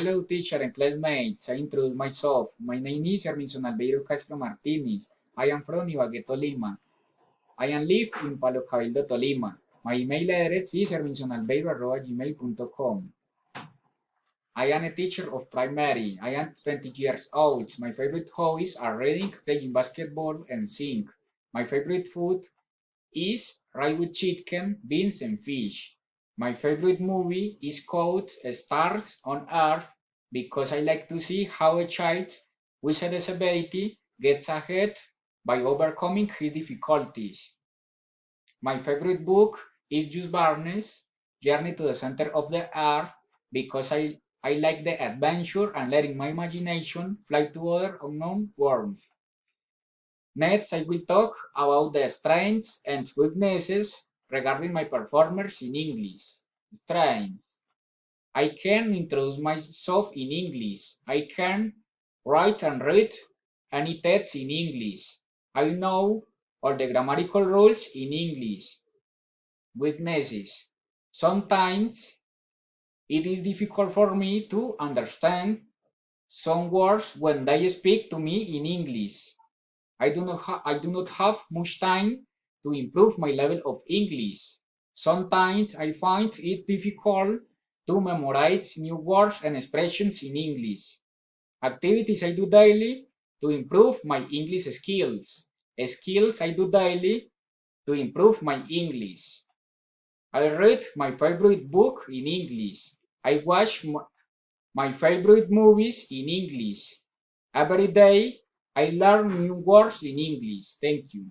Hello, teacher and classmates. I introduce myself. My name is Herminson Albeiro Castro Martinez. I am from Ibagué, Tolima. I am live in Palo Cabildo, Tolima. My email address is herminsonalbeiro@gmail.com. I am a teacher of primary. I am 20 years old. My favorite hobbies are reading, playing basketball, and singing. My favorite food is rice with chicken, beans, and fish. My favorite movie is called Stars on Earth because I like to see how a child with a disability gets ahead by overcoming his difficulties. My favorite book is Jules Verne's Journey to the Center of the Earth because I like the adventure and letting my imagination fly to other unknown worlds. Next, I will talk about the strengths and weaknesses regarding my performance in English. Strengths. I can introduce myself in English. I can write and read any text in English. I know all the grammatical rules in English. Weaknesses. Sometimes it is difficult for me to understand some words when they speak to me in English. I do not have much time to improve my level of English. Sometimes I find it difficult to memorize new words and expressions in English. Activities I do daily to improve my English skills. Skills I do daily to improve my English. I read my favorite book in English. I watch my favorite movies in English. Every day I learn new words in English. Thank you.